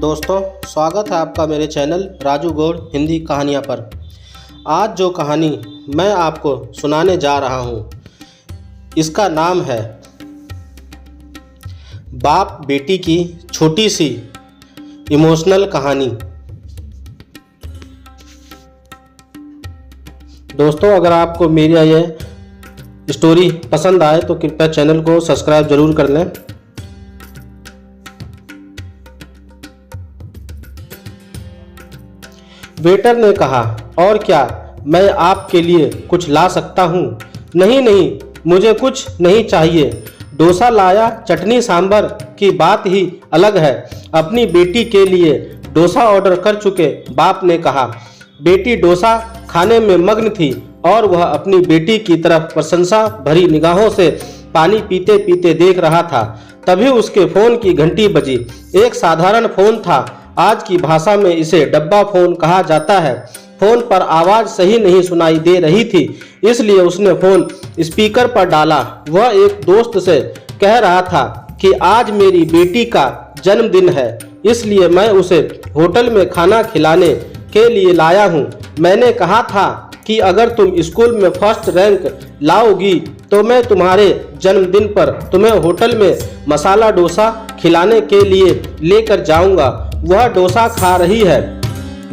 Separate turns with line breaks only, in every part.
दोस्तों, स्वागत है आपका मेरे चैनल राजू गौड़ हिंदी कहानियाँ पर। आज जो कहानी मैं आपको सुनाने जा रहा हूँ, इसका नाम है बाप बेटी की छोटी सी इमोशनल कहानी। दोस्तों, अगर आपको मेरी यह स्टोरी पसंद आए तो कृपया चैनल को सब्सक्राइब जरूर कर लें। वेटर ने कहा, और क्या मैं आपके लिए कुछ ला सकता हूँ? नहीं नहीं, मुझे कुछ नहीं चाहिए। डोसा लाया, चटनी सांभर की बात ही अलग है। अपनी बेटी के लिए डोसा ऑर्डर कर चुके बाप ने कहा। बेटी डोसा खाने में मग्न थी और वह अपनी बेटी की तरफ प्रशंसा भरी निगाहों से पानी पीते पीते देख रहा था। तभी उसके फोन की घंटी बजी। एक साधारण फोन था। आज की भाषा में इसे डब्बा फोन कहा जाता है। फोन पर आवाज सही नहीं सुनाई दे रही थी, इसलिए उसने फोन स्पीकर पर डाला। वह एक दोस्त से कह रहा था कि आज मेरी बेटी का जन्मदिन है, इसलिए मैं उसे होटल में खाना खिलाने के लिए लाया हूँ। मैंने कहा था कि अगर तुम स्कूल में फर्स्ट रैंक लाओगी तो मैं तुम्हारे जन्मदिन पर तुम्हें होटल में मसाला डोसा खिलाने के लिए लेकर जाऊंगा। वह डोसा खा रही है।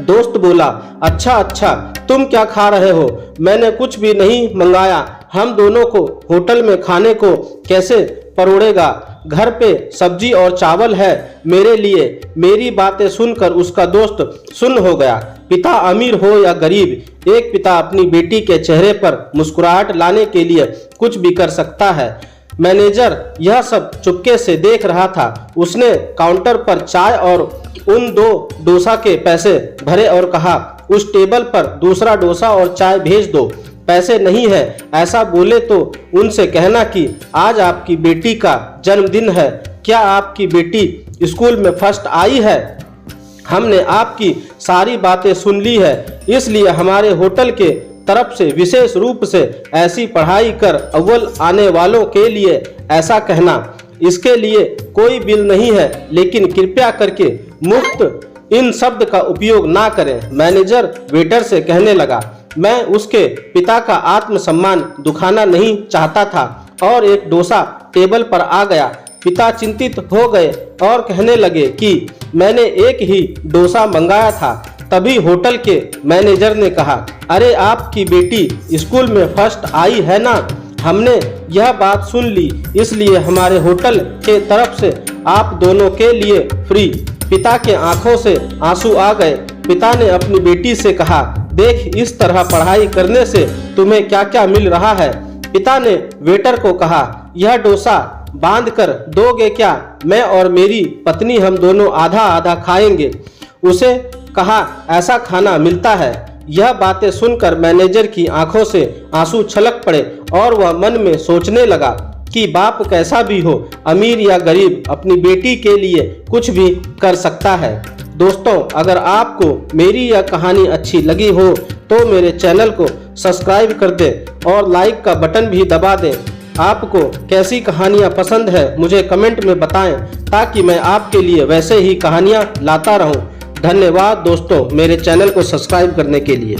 दोस्त बोला, अच्छा अच्छा, तुम क्या खा रहे हो? मैंने कुछ भी नहीं मंगाया। हम दोनों को होटल में खाने को कैसे परोड़ेगा? घर पे सब्जी और चावल है मेरे लिए। मेरी बातें सुनकर उसका दोस्त सुन्न हो गया। पिता अमीर हो या गरीब, एक पिता अपनी बेटी के चेहरे पर मुस्कुराहट लाने के लिए कुछ भी कर सकता है। मैनेजर यह सब चुपके से देख रहा था। उसने काउंटर पर चाय और उन दो डोसा के पैसे भरे और कहा, उस टेबल पर दूसरा डोसा और चाय भेज दो। पैसे नहीं है ऐसा बोले तो उनसे कहना कि आज आपकी बेटी का जन्मदिन है। क्या आपकी बेटी स्कूल में फर्स्ट आई है? हमने आपकी सारी बातें सुन ली है, इसलिए हमारे होटल के तरफ से विशेष रूप से ऐसी पढ़ाई कर अव्वल आने वालों के लिए ऐसा कहना। इसके लिए कोई बिल नहीं है, लेकिन कृपया करके मुफ्त इन शब्द का उपयोग ना करें। मैनेजर वेटर से कहने लगा। मैं उसके पिता का आत्मसम्मान दुखाना नहीं चाहता था और एक डोसा टेबल पर आ गया। पिता चिंतित हो गए और कहने लगे कि मैंने एक ही डोसा मंगाया था। तभी होटल के मैनेजर ने कहा, अरे आपकी बेटी स्कूल में फर्स्ट आई है ना? हमने यह बात सुन ली, इसलिए हमारे होटल के तरफ से आप दोनों के लिए फ्री। पिता के आंखों से आंसू आ गए। पिता ने अपनी बेटी से कहा, देख इस तरह पढ़ाई करने से तुम्हें क्या क्या मिल रहा है। पिता ने वेटर को कहा, यह डोसा बांध कर दोगे क्या? मैं और मेरी पत्नी हम दोनों आधा आधा खाएंगे। उसे कहा, ऐसा खाना मिलता है? यह बातें सुनकर मैनेजर की आंखों से आंसू छलक पड़े और वह मन में सोचने लगा कि बाप कैसा भी हो, अमीर या गरीब, अपनी बेटी के लिए कुछ भी कर सकता है। दोस्तों, अगर आपको मेरी यह कहानी अच्छी लगी हो तो मेरे चैनल को सब्सक्राइब कर दें और लाइक का बटन भी दबा दें। आपको कैसी कहानियाँ पसंद है मुझे कमेंट में बताएं, ताकि मैं आपके लिए वैसे ही कहानियाँ लाता रहूं। धन्यवाद दोस्तों, मेरे चैनल को सब्सक्राइब करने के लिए।